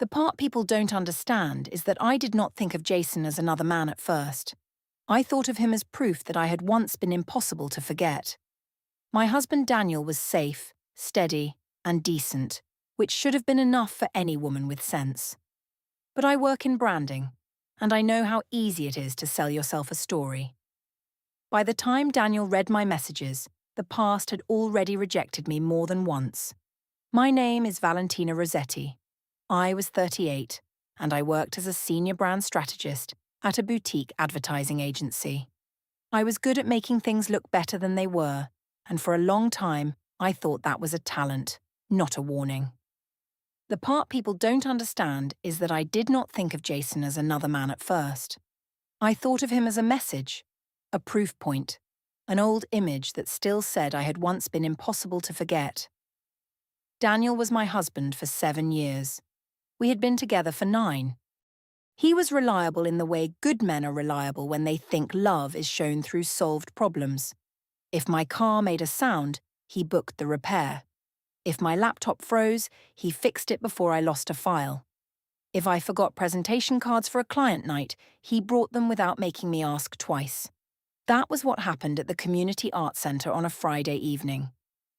The part people don't understand is that I did not think of Jason as another man at first. I thought of him as proof that I had once been impossible to forget. My husband Daniel was safe, steady, and decent, which should have been enough for any woman with sense. But I work in branding, and I know how easy it is to sell yourself a story. By the time Daniel read my messages, the past had already rejected me more than once. My name is Valentina Rossetti. I was 38, and I worked as a senior brand strategist at a boutique advertising agency. I was good at making things look better than they were, and for a long time, I thought that was a talent, not a warning. The part people don't understand is that I did not think of Jason as another man at first. I thought of him as a message, a proof point, an old image that still said I had once been impossible to forget. Daniel was my husband for 7 years. We had been together for 9. He was reliable in the way good men are reliable when they think love is shown through solved problems. If my car made a sound, he booked the repair. If my laptop froze, he fixed it before I lost a file. If I forgot presentation cards for a client night, he brought them without making me ask twice. That was what happened at the Community Arts Centre on a Friday evening.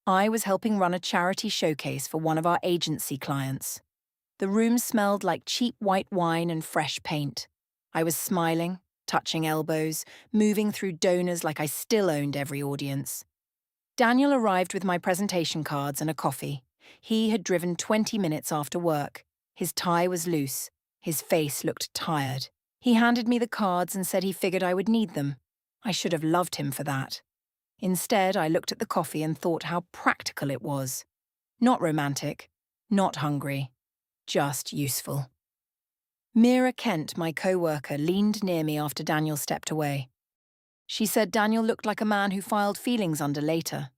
I was helping run a charity showcase for one of our agency clients. The room smelled like cheap white wine and fresh paint. I was smiling, touching elbows, moving through donors like I still owned every audience. Daniel arrived with my presentation cards and a coffee. He had driven 20 minutes after work. His tie was loose. His face looked tired. He handed me the cards and said he figured I would need them. I should have loved him for that. Instead, I looked at the coffee and thought how practical it was. Not romantic, not hungry, just useful. Mira Kent, my co-worker, leaned near me after Daniel stepped away. She said Daniel looked like a man who filed feelings under later.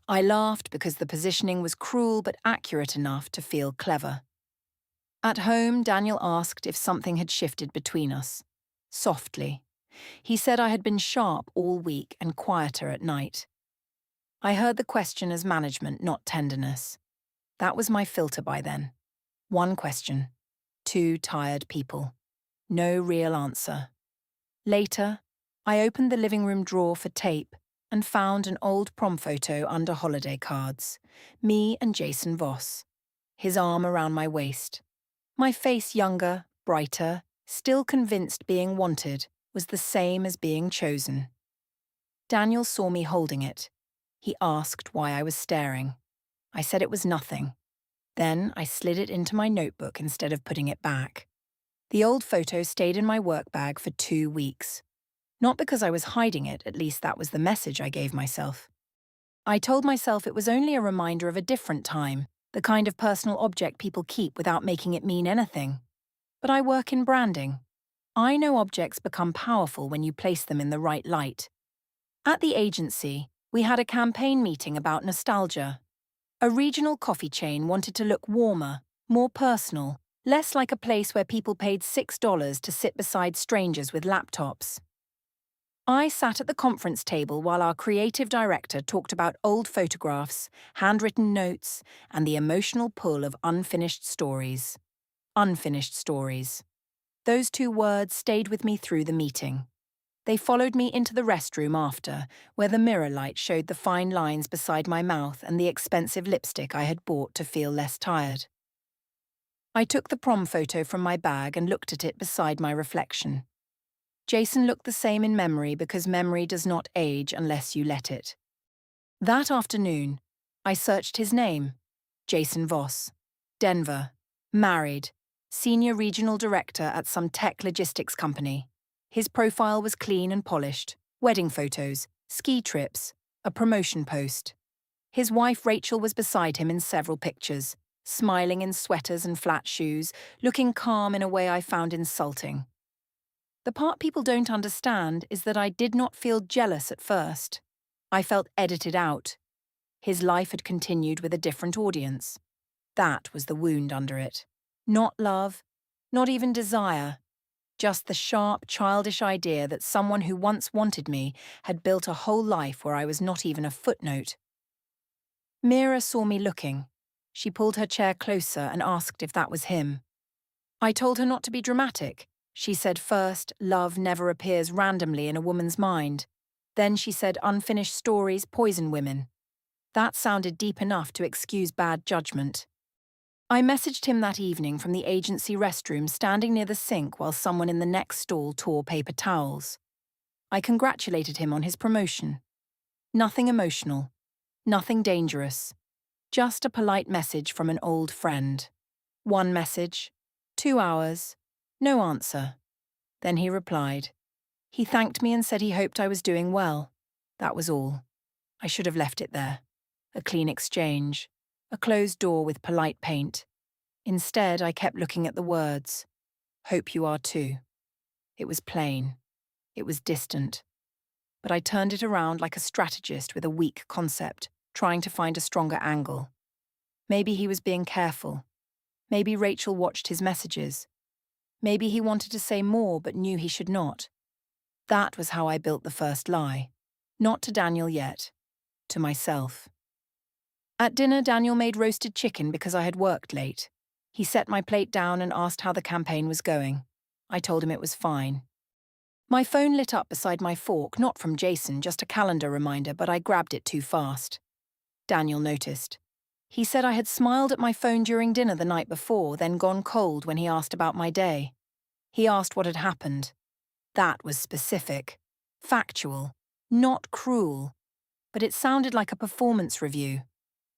I laughed because the positioning was cruel but accurate enough to feel clever. At home, Daniel asked if something had shifted between us. Softly. He said I had been sharp all week and quieter at night. I heard the question as management, not tenderness. That was my filter by then. One question. 2 tired people. No real answer. Later, I opened the living room drawer for tape and found an old prom photo under holiday cards. Me and Jason Voss. His arm around my waist. My face younger, brighter, still convinced being wanted was the same as being chosen. Daniel saw me holding it. He asked why I was staring. I said it was nothing. Then I slid it into my notebook instead of putting it back. The old photo stayed in my work bag for 2 weeks. Not because I was hiding it, at least that was the message I gave myself. I told myself it was only a reminder of a different time, the kind of personal object people keep without making it mean anything. But I work in branding. I know objects become powerful when you place them in the right light. At the agency, we had a campaign meeting about nostalgia. A regional coffee chain wanted to look warmer, more personal, less like a place where people paid $6 to sit beside strangers with laptops. I sat at the conference table while our creative director talked about old photographs, handwritten notes, and the emotional pull of unfinished stories. Unfinished stories. Those 2 words stayed with me through the meeting. They followed me into the restroom after, where the mirror light showed the fine lines beside my mouth and the expensive lipstick I had bought to feel less tired. I took the prom photo from my bag and looked at it beside my reflection. Jason looked the same in memory because memory does not age unless you let it. That afternoon, I searched his name. Jason Voss. Denver. Married. Senior regional director at some tech logistics company. His profile was clean and polished. Wedding photos, ski trips, a promotion post. His wife Rachel was beside him in several pictures, smiling in sweaters and flat shoes, looking calm in a way I found insulting. The part people don't understand is that I did not feel jealous at first. I felt edited out. His life had continued with a different audience. That was the wound under it. Not love, not even desire. Just the sharp, childish idea that someone who once wanted me had built a whole life where I was not even a footnote. Mira saw me looking. She pulled her chair closer and asked if that was him. I told her not to be dramatic. She said first, love never appears randomly in a woman's mind. Then she said unfinished stories poison women. That sounded deep enough to excuse bad judgment. I messaged him that evening from the agency restroom standing near the sink while someone in the next stall tore paper towels. I congratulated him on his promotion. Nothing emotional. Nothing dangerous. Just a polite message from an old friend. One message. 2 hours. No answer. Then he replied. He thanked me and said he hoped I was doing well. That was all. I should have left it there. A clean exchange. A closed door with polite paint. Instead, I kept looking at the words. Hope you are too. It was plain. It was distant. But I turned it around like a strategist with a weak concept, trying to find a stronger angle. Maybe he was being careful. Maybe Rachel watched his messages. Maybe he wanted to say more but knew he should not. That was how I built the first lie. Not to Daniel yet. To myself. At dinner, Daniel made roasted chicken because I had worked late. He set my plate down and asked how the campaign was going. I told him it was fine. My phone lit up beside my fork, not from Jason, just a calendar reminder, but I grabbed it too fast. Daniel noticed. He said I had smiled at my phone during dinner the night before, then gone cold when he asked about my day. He asked what had happened. That was specific, factual, not cruel, but it sounded like a performance review.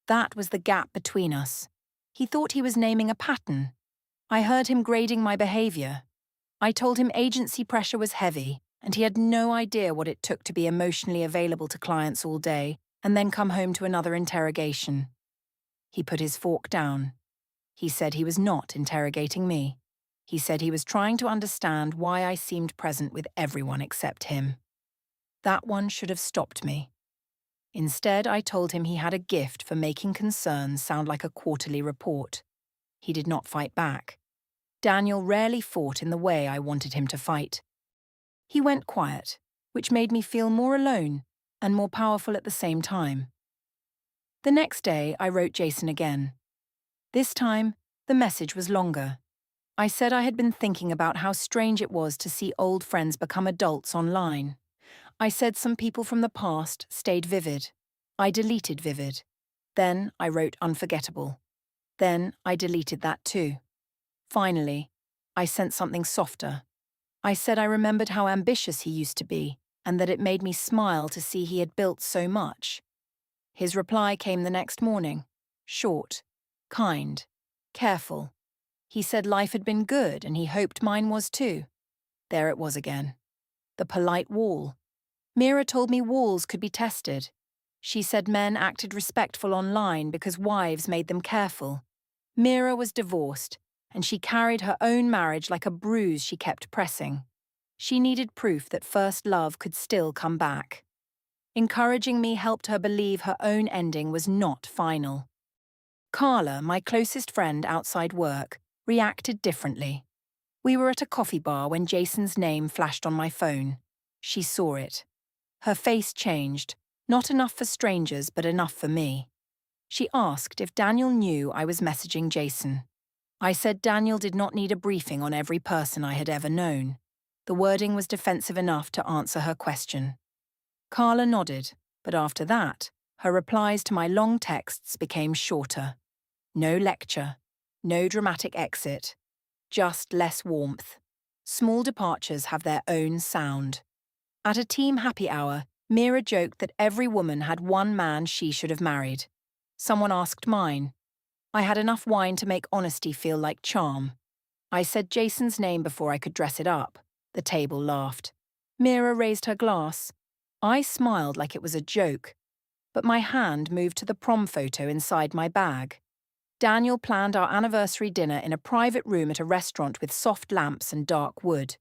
That was the gap between us. He thought he was naming a pattern. I heard him grading my behavior. I told him agency pressure was heavy, and he had no idea what it took to be emotionally available to clients all day and then come home to another interrogation. He put his fork down. He said he was not interrogating me. He said he was trying to understand why I seemed present with everyone except him. That one should have stopped me. Instead, I told him he had a gift for making concerns sound like a quarterly report. He did not fight back. Daniel rarely fought in the way I wanted him to fight. He went quiet, which made me feel more alone and more powerful at the same time. The next day, I wrote Jason again. This time, the message was longer. I said I had been thinking about how strange it was to see old friends become adults online. I said some people from the past stayed vivid. I deleted vivid. Then I wrote unforgettable. Then I deleted that too. Finally, I sent something softer. I said I remembered how ambitious he used to be, and that it made me smile to see he had built so much. His reply came the next morning. Short, kind, careful. He said life had been good and he hoped mine was too. There it was again. The polite wall. Mira told me walls could be tested. She said men acted respectful online because wives made them careful. Mira was divorced, and she carried her own marriage like a bruise she kept pressing. She needed proof that first love could still come back. Encouraging me helped her believe her own ending was not final. Carla, my closest friend outside work, reacted differently. We were at a coffee bar when Jason's name flashed on my phone. She saw it. Her face changed, not enough for strangers but enough for me. She asked if Daniel knew I was messaging Jason. I said Daniel did not need a briefing on every person I had ever known. The wording was defensive enough to answer her question. Carla nodded, but after that, her replies to my long texts became shorter. No lecture, no dramatic exit, just less warmth. Small departures have their own sound. At a team happy hour, Mira joked that every woman had one man she should have married. Someone asked mine. I had enough wine to make honesty feel like charm. I said Jason's name before I could dress it up. The table laughed. Mira raised her glass. I smiled like it was a joke, but my hand moved to the prom photo inside my bag. Daniel planned our anniversary dinner in a private room at a restaurant with soft lamps and dark wood.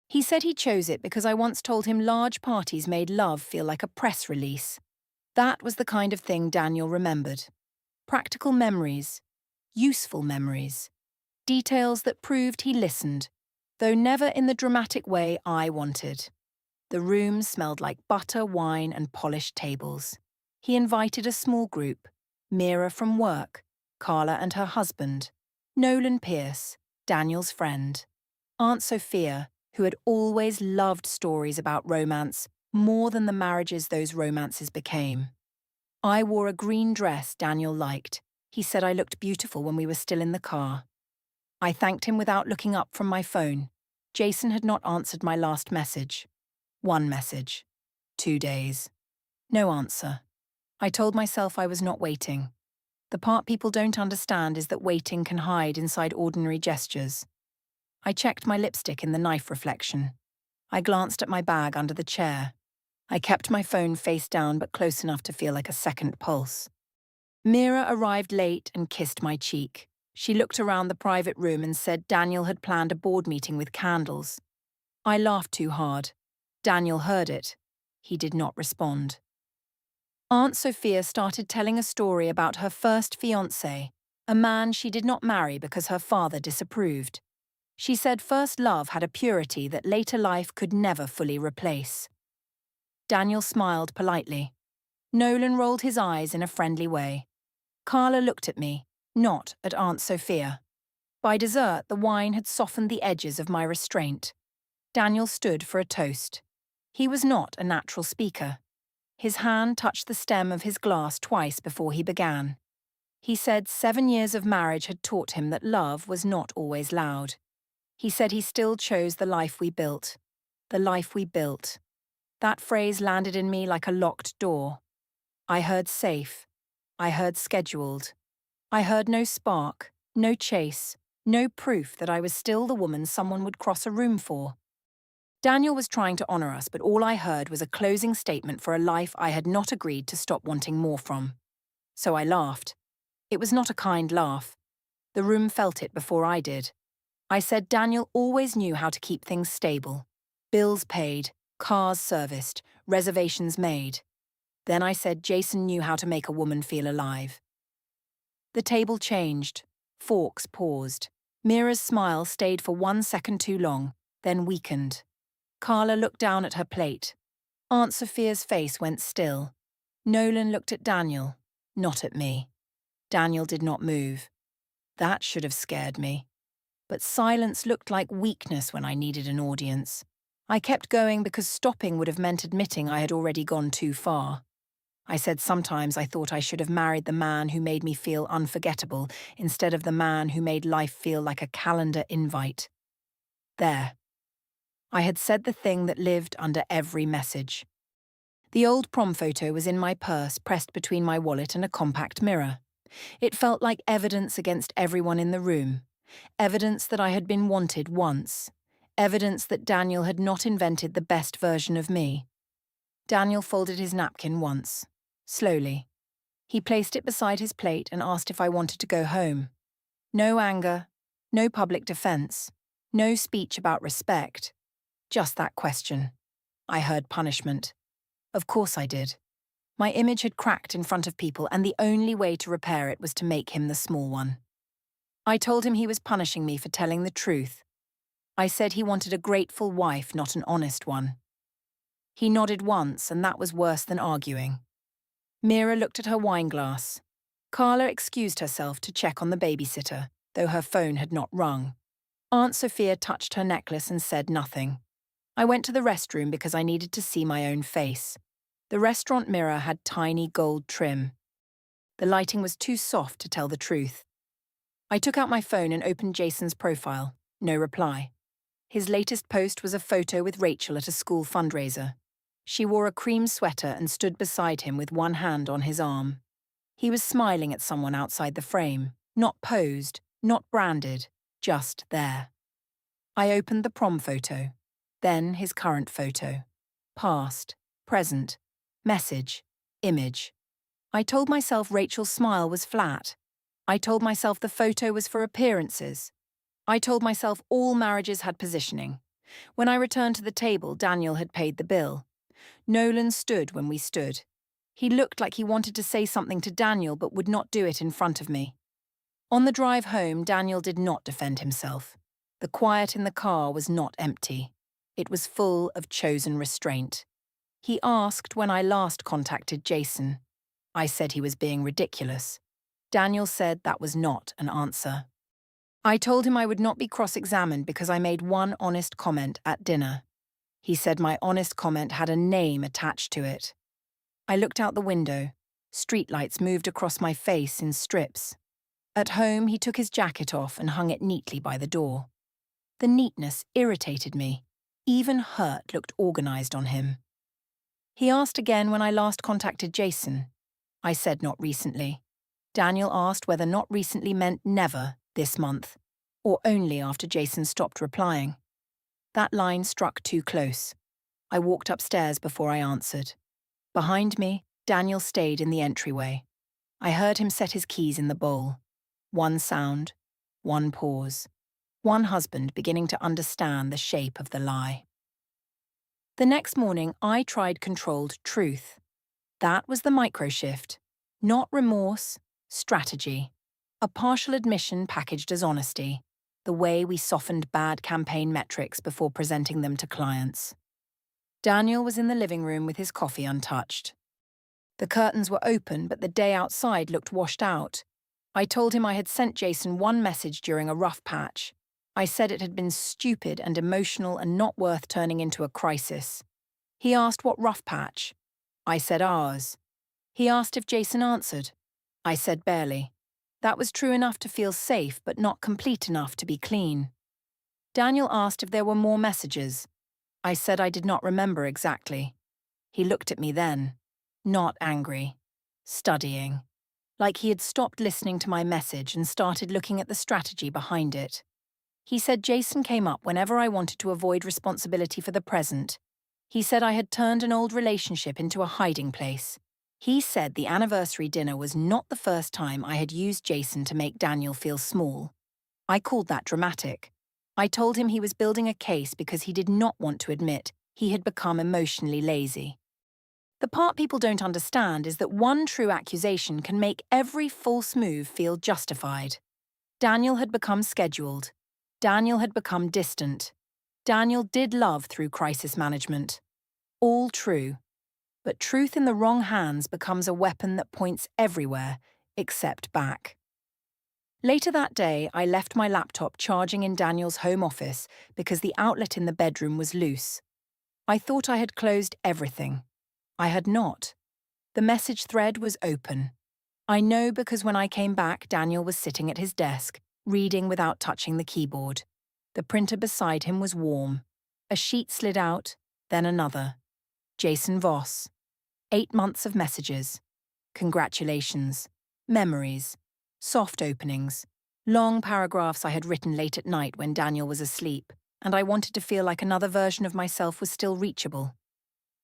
He said he chose it because I once told him large parties made love feel like a press release. That was the kind of thing Daniel remembered. Practical memories, useful memories, details that proved he listened, though never in the dramatic way I wanted. The room smelled like butter, wine, and polished tables. He invited a small group, Mira from work, Carla and her husband, Nolan Pierce, Daniel's friend. Aunt Sophia, who had always loved stories about romance more than the marriages those romances became. I wore a green dress Daniel liked. He said I looked beautiful when we were still in the car. I thanked him without looking up from my phone. Jason had not answered my last message. 1 message. 2 days. No answer. I told myself I was not waiting. The part people don't understand is that waiting can hide inside ordinary gestures. I checked my lipstick in the knife reflection. I glanced at my bag under the chair. I kept my phone face down but close enough to feel like a second pulse. Mira arrived late and kissed my cheek. She looked around the private room and said Daniel had planned a board meeting with candles. I laughed too hard. Daniel heard it. He did not respond. Aunt Sophia started telling a story about her first fiancé, a man she did not marry because her father disapproved. She said first love had a purity that later life could never fully replace. Daniel smiled politely. Nolan rolled his eyes in a friendly way. Carla looked at me, not at Aunt Sophia. By dessert, the wine had softened the edges of my restraint. Daniel stood for a toast. He was not a natural speaker. His hand touched the stem of his glass twice before he began. He said 7 years of marriage had taught him that love was not always loud. He said he still chose the life we built. The life we built. That phrase landed in me like a locked door. I heard safe. I heard scheduled. I heard no spark, no chase, no proof that I was still the woman someone would cross a room for. Daniel was trying to honor us, but all I heard was a closing statement for a life I had not agreed to stop wanting more from. So I laughed. It was not a kind laugh. The room felt it before I did. I said Daniel always knew how to keep things stable. Bills paid, cars serviced, reservations made. Then I said Jason knew how to make a woman feel alive. The table changed. Forks paused. Mira's smile stayed for 1 second too long, then weakened. Carla looked down at her plate. Aunt Sophia's face went still. Nolan looked at Daniel, not at me. Daniel did not move. That should have scared me. But silence looked like weakness when I needed an audience. I kept going because stopping would have meant admitting I had already gone too far. I said sometimes I thought I should have married the man who made me feel unforgettable instead of the man who made life feel like a calendar invite. There. I had said the thing that lived under every message. The old prom photo was in my purse, pressed between my wallet and a compact mirror. It felt like evidence against everyone in the room. Evidence that I had been wanted once. Evidence that Daniel had not invented the best version of me. Daniel folded his napkin once. Slowly. He placed it beside his plate and asked if I wanted to go home. No anger, no public defense, no speech about respect. Just that question. I heard punishment. Of course I did. My image had cracked in front of people, and the only way to repair it was to make him the small one. I told him he was punishing me for telling the truth. I said he wanted a grateful wife, not an honest one. He nodded once, and that was worse than arguing. Mira looked at her wine glass. Carla excused herself to check on the babysitter, though her phone had not rung. Aunt Sophia touched her necklace and said nothing. I went to the restroom because I needed to see my own face. The restaurant mirror had tiny gold trim. The lighting was too soft to tell the truth. I took out my phone and opened Jason's profile. No reply. His latest post was a photo with Rachel at a school fundraiser. She wore a cream sweater and stood beside him with one hand on his arm. He was smiling at someone outside the frame, not posed, not branded, just there. I opened the prom photo, then his current photo. Past, present, message, image. I told myself Rachel's smile was flat. I told myself the photo was for appearances. I told myself all marriages had positioning. When I returned to the table, Daniel had paid the bill. Nolan stood when we stood. He looked like he wanted to say something to Daniel but would not do it in front of me. On the drive home, Daniel did not defend himself. The quiet in the car was not empty. It was full of chosen restraint. He asked when I last contacted Jason. I said he was being ridiculous. Daniel said that was not an answer. I told him I would not be cross-examined because I made one honest comment at dinner. He said my honest comment had a name attached to it. I looked out the window. Streetlights moved across my face in strips. At home, he took his jacket off and hung it neatly by the door. The neatness irritated me. Even hurt looked organized on him. He asked again when I last contacted Jason. I said not recently. Daniel asked whether not recently meant never this month, or only after Jason stopped replying. That line struck too close. I walked upstairs before I answered. Behind me, Daniel stayed in the entryway. I heard him set his keys in the bowl. One sound, one pause. One husband beginning to understand the shape of the lie. The next morning, I tried controlled truth. That was the micro-shift. Not remorse, strategy. A partial admission packaged as honesty. The way we softened bad campaign metrics before presenting them to clients. Daniel was in the living room with his coffee untouched. The curtains were open, but the day outside looked washed out. I told him I had sent Jason one message during a rough patch. I said it had been stupid and emotional and not worth turning into a crisis. He asked what rough patch. I said ours. He asked if Jason answered. I said barely. That was true enough to feel safe, but not complete enough to be clean. Daniel asked if there were more messages. I said I did not remember exactly. He looked at me then, not angry, studying, like he had stopped listening to my message and started looking at the strategy behind it. He said Jason came up whenever I wanted to avoid responsibility for the present. He said I had turned an old relationship into a hiding place. He said the anniversary dinner was not the first time I had used Jason to make Daniel feel small. I called that dramatic. I told him he was building a case because he did not want to admit he had become emotionally lazy. The part people don't understand is that one true accusation can make every false move feel justified. Daniel had become scheduled. Daniel had become distant. Daniel did love through crisis management. All true. But truth in the wrong hands becomes a weapon that points everywhere, except back. Later that day, I left my laptop charging in Daniel's home office because the outlet in the bedroom was loose. I thought I had closed everything. I had not. The message thread was open. I know because when I came back, Daniel was sitting at his desk, reading without touching the keyboard. The printer beside him was warm. A sheet slid out, then another. Jason Voss. 8 months of messages. Congratulations. Memories. Soft openings. Long paragraphs I had written late at night when Daniel was asleep, and I wanted to feel like another version of myself was still reachable.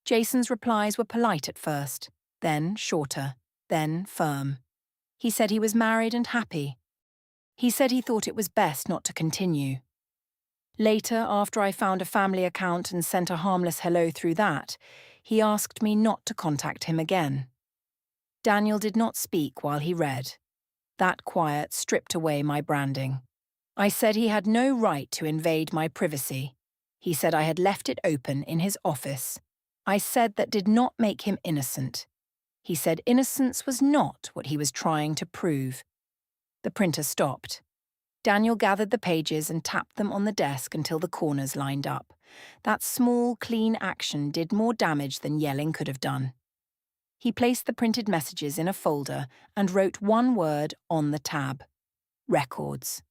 Jason's replies were polite at first, then shorter, then firm. He said he was married and happy. He said he thought it was best not to continue. Later, after I found a family account and sent a harmless hello through that, he asked me not to contact him again. Daniel did not speak while he read. That quiet stripped away my branding. I said he had no right to invade my privacy. He said I had left it open in his office. I said that did not make him innocent. He said innocence was not what he was trying to prove. The printer stopped. Daniel gathered the pages and tapped them on the desk until the corners lined up. That small, clean action did more damage than yelling could have done. He placed the printed messages in a folder and wrote one word on the tab: records.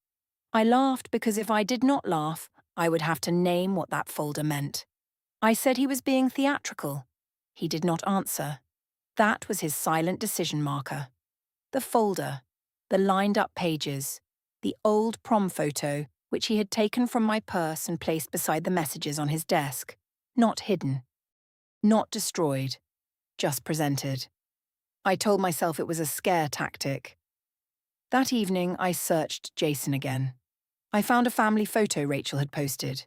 I laughed because if I did not laugh, I would have to name what that folder meant. I said he was being theatrical. He did not answer. That was his silent decision marker. The folder, the lined-up pages, the old prom photo, which he had taken from my purse and placed beside the messages on his desk. Not hidden. Not destroyed. Just presented. I told myself it was a scare tactic. That evening, I searched Jason again. I found a family photo Rachel had posted.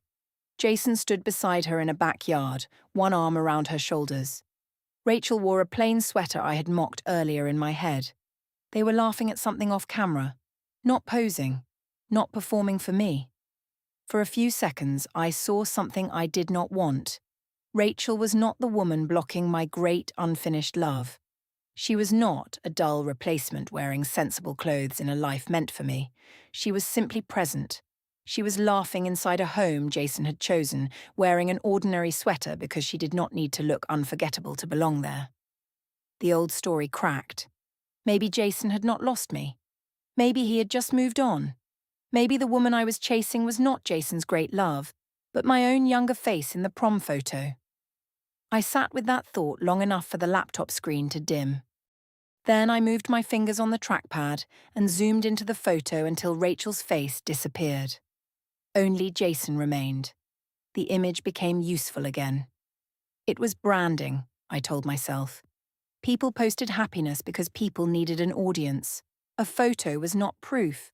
Jason stood beside her in a backyard, one arm around her shoulders. Rachel wore a plain sweater I had mocked earlier in my head. They were laughing at something off camera. Not posing, not performing for me. For a few seconds, I saw something I did not want. Rachel was not the woman blocking my great unfinished love. She was not a dull replacement wearing sensible clothes in a life meant for me. She was simply present. She was laughing inside a home Jason had chosen, wearing an ordinary sweater because she did not need to look unforgettable to belong there. The old story cracked. Maybe Jason had not lost me. Maybe he had just moved on. Maybe the woman I was chasing was not Jason's great love, but my own younger face in the prom photo. I sat with that thought long enough for the laptop screen to dim. Then I moved my fingers on the trackpad and zoomed into the photo until Rachel's face disappeared. Only Jason remained. The image became useful again. It was branding, I told myself. People posted happiness because people needed an audience. A photo was not proof.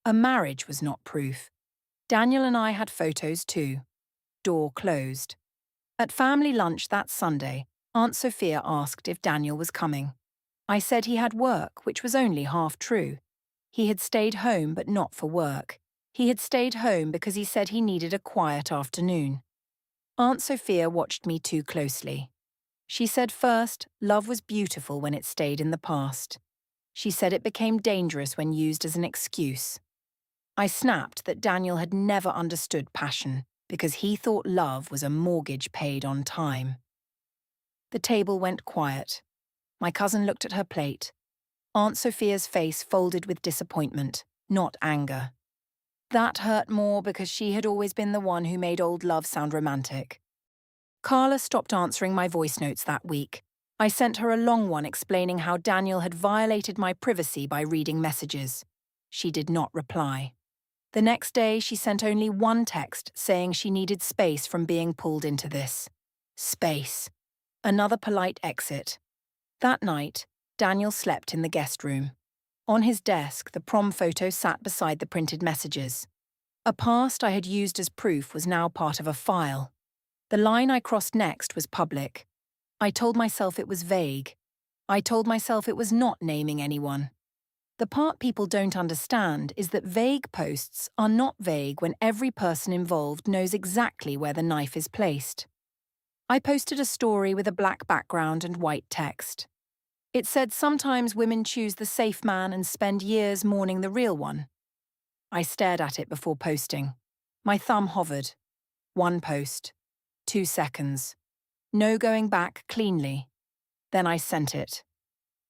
A marriage was not proof. Daniel and I had photos too. Door closed. At family lunch that Sunday, Aunt Sophia asked if Daniel was coming. I said he had work, which was only half true. He had stayed home, but not for work. He had stayed home because he said he needed a quiet afternoon. Aunt Sophia watched me too closely. She said first, love was beautiful when it stayed in the past. She said it became dangerous when used as an excuse. I snapped that Daniel had never understood passion because he thought love was a mortgage paid on time. The table went quiet. My cousin looked at her plate. Aunt Sophia's face folded with disappointment, not anger. That hurt more because she had always been the one who made old love sound romantic. Carla stopped answering my voice notes that week. I sent her a long one explaining how Daniel had violated my privacy by reading messages. She did not reply. The next day, she sent only one text saying she needed space from being pulled into this. Space. Another polite exit. That night, Daniel slept in the guest room. On his desk, the prom photo sat beside the printed messages. A past I had used as proof was now part of a file. The line I crossed next was public. I told myself it was vague. I told myself it was not naming anyone. The part people don't understand is that vague posts are not vague when every person involved knows exactly where the knife is placed. I posted a story with a black background and white text. It said sometimes women choose the safe man and spend years mourning the real one. I stared at it before posting. My thumb hovered. 1 post. 2 seconds. No going back cleanly. Then I sent it.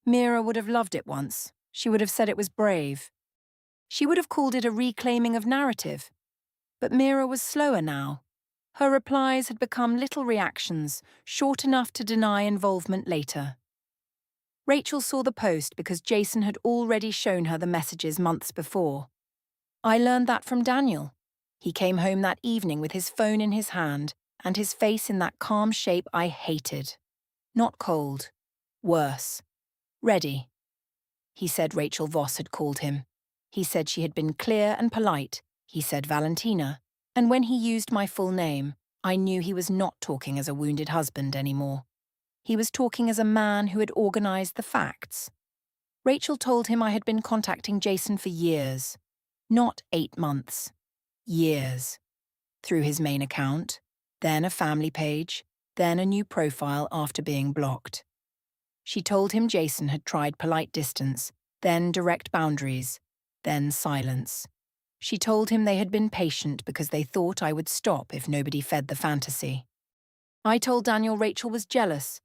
Mira would have loved it once. She would have said it was brave. She would have called it a reclaiming of narrative. But Mira was slower now. Her replies had become little reactions, short enough to deny involvement later. Rachel saw the post because Jason had already shown her the messages months before. I learned that from Daniel. He came home that evening with his phone in his hand and his face in that calm shape I hated. Not cold. Worse. Ready. He said Rachel Voss had called him. He said she had been clear and polite. He said Valentina. And when he used my full name, I knew he was not talking as a wounded husband anymore. He was talking as a man who had organized the facts. Rachel told him I had been contacting Jason for years. Not 8 months. Years. Through his main account, then a family page, then a new profile after being blocked. She told him Jason had tried polite distance, then direct boundaries, then silence. She told him they had been patient because they thought I would stop if nobody fed the fantasy. I told Daniel Rachel was jealous.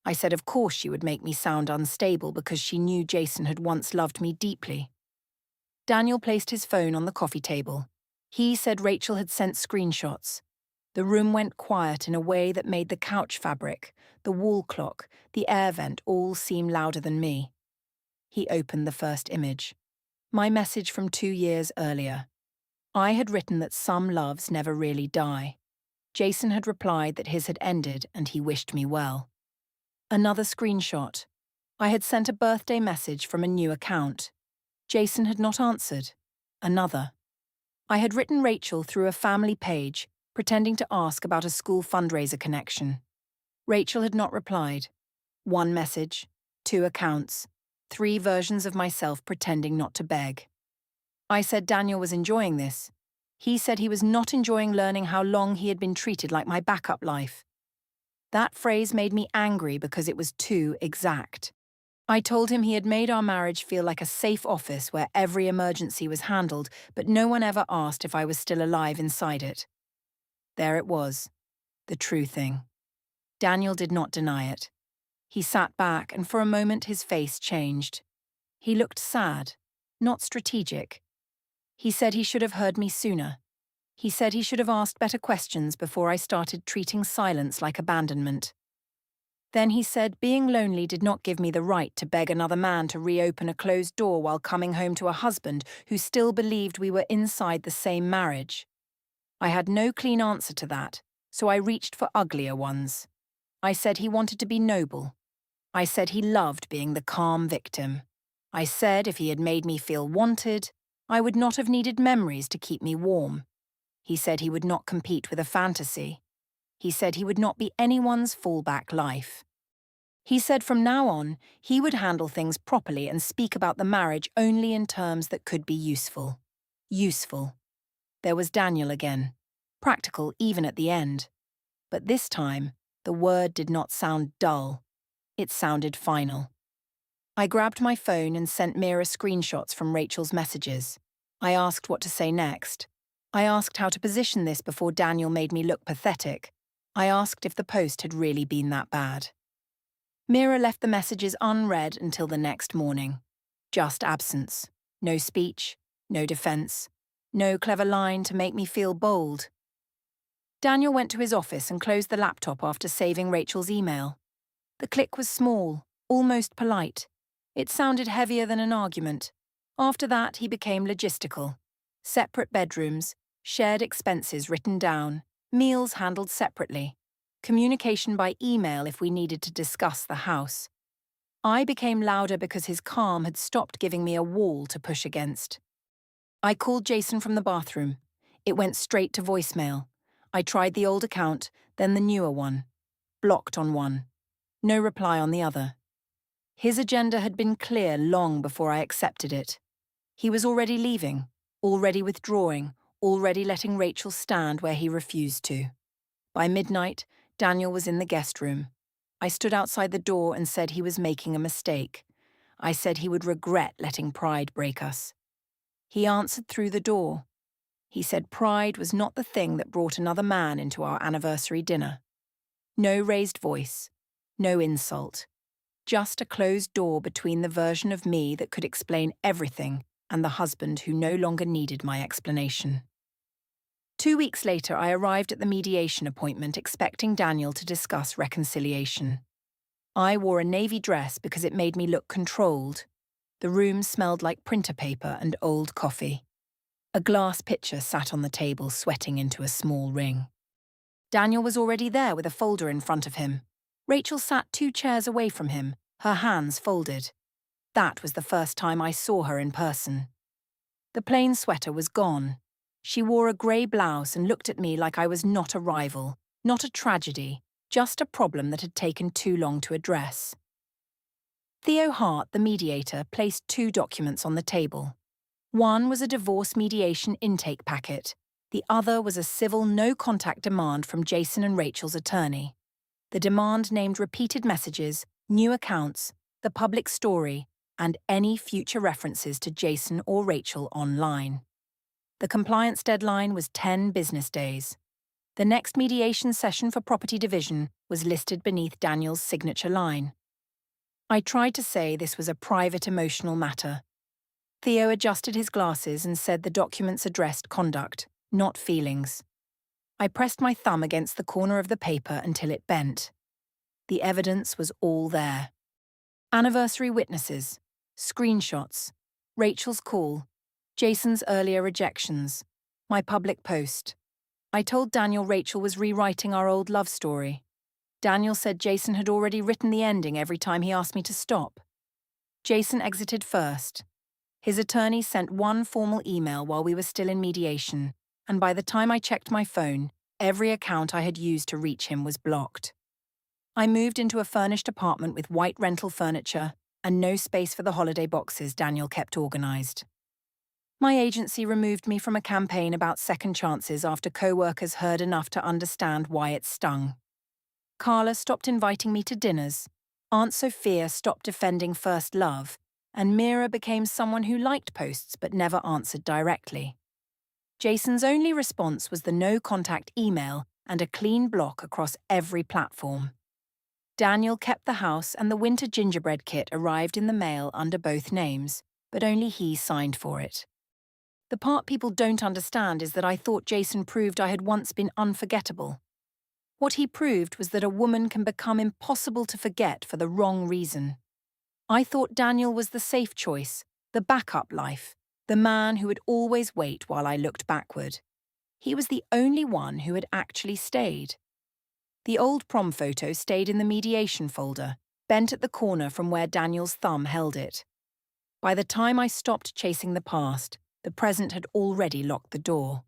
I said of course she would make me sound unstable because she knew Jason had once loved me deeply. Daniel placed his phone on the coffee table. He said Rachel had sent screenshots. The room went quiet in a way that made the couch fabric, the wall clock, the air vent all seem louder than me. He opened the first image. My message from 2 years earlier. I had written that some loves never really die. Jason had replied that his had ended and he wished me well. Another screenshot. I had sent a birthday message from a new account. Jason had not answered. Another. I had written Rachel through a family page, pretending to ask about a school fundraiser connection. Rachel had not replied. 1 message, 2 accounts, 3 versions of myself pretending not to beg. I said Daniel was enjoying this. He said he was not enjoying learning how long he had been treated like my backup life. That phrase made me angry because it was too exact. I told him he had made our marriage feel like a safe office where every emergency was handled, but no one ever asked if I was still alive inside it. There it was, the true thing. Daniel did not deny it. He sat back, and for a moment his face changed. He looked sad, not strategic. He said he should have heard me sooner. He said he should have asked better questions before I started treating silence like abandonment. Then he said being lonely did not give me the right to beg another man to reopen a closed door while coming home to a husband who still believed we were inside the same marriage. I had no clean answer to that, so I reached for uglier ones. I said he wanted to be noble. I said he loved being the calm victim. I said if he had made me feel wanted, I would not have needed memories to keep me warm. He said he would not compete with a fantasy. He said he would not be anyone's fallback life. He said from now on, he would handle things properly and speak about the marriage only in terms that could be useful. Useful. There was Daniel again. Practical even at the end. But this time, the word did not sound dull. It sounded final. I grabbed my phone and sent Mira screenshots from Rachel's messages. I asked what to say next. I asked how to position this before Daniel made me look pathetic. I asked if the post had really been that bad. Mira left the messages unread until the next morning. Just absence. No speech, no defense, no clever line to make me feel bold. Daniel went to his office and closed the laptop after saving Rachel's email. The click was small, almost polite. It sounded heavier than an argument. After that, he became logistical. Separate bedrooms, shared expenses written down, meals handled separately, communication by email if we needed to discuss the house. I became louder because his calm had stopped giving me a wall to push against. I called Jason from the bathroom. It went straight to voicemail. I tried the old account, then the newer one. Blocked on one. No reply on the other. His agenda had been clear long before I accepted it. He was already leaving, already withdrawing, already letting Rachel stand where he refused to. By midnight, Daniel was in the guest room. I stood outside the door and said he was making a mistake. I said he would regret letting pride break us. He answered through the door. He said pride was not the thing that brought another man into our anniversary dinner. No raised voice, no insult. Just a closed door between the version of me that could explain everything and the husband who no longer needed my explanation. 2 weeks later, I arrived at the mediation appointment expecting Daniel to discuss reconciliation. I wore a navy dress because it made me look controlled. The room smelled like printer paper and old coffee. A glass pitcher sat on the table, sweating into a small ring. Daniel was already there with a folder in front of him. Rachel sat 2 chairs away from him, her hands folded. That was the first time I saw her in person. The plain sweater was gone. She wore a grey blouse and looked at me like I was not a rival, not a tragedy, just a problem that had taken too long to address. Theo Hart, the mediator, placed 2 documents on the table. One was a divorce mediation intake packet. The other was a civil no-contact demand from Jason and Rachel's attorney. The demand named repeated messages, new accounts, the public story, and any future references to Jason or Rachel online. The compliance deadline was 10 business days. The next mediation session for property division was listed beneath Daniel's signature line. I tried to say this was a private emotional matter. Theo adjusted his glasses and said the documents addressed conduct, not feelings. I pressed my thumb against the corner of the paper until it bent. The evidence was all there. Anniversary witnesses, screenshots, Rachel's call, Jason's earlier rejections, my public post. I told Daniel Rachel was rewriting our old love story. Daniel said Jason had already written the ending every time he asked me to stop. Jason exited first. His attorney sent one formal email while we were still in mediation, and by the time I checked my phone, every account I had used to reach him was blocked. I moved into a furnished apartment with white rental furniture and no space for the holiday boxes Daniel kept organized. My agency removed me from a campaign about second chances after co-workers heard enough to understand why it stung. Carla stopped inviting me to dinners. Aunt Sophia stopped defending first love, and Mira became someone who liked posts but never answered directly. Jason's only response was the no-contact email and a clean block across every platform. Daniel kept the house and the winter gingerbread kit arrived in the mail under both names, but only he signed for it. The part people don't understand is that I thought Jason proved I had once been unforgettable. What he proved was that a woman can become impossible to forget for the wrong reason. I thought Daniel was the safe choice, the backup life, the man who would always wait while I looked backward. He was the only one who had actually stayed. The old prom photo stayed in the mediation folder, bent at the corner from where Daniel's thumb held it. By the time I stopped chasing the past, the present had already locked the door.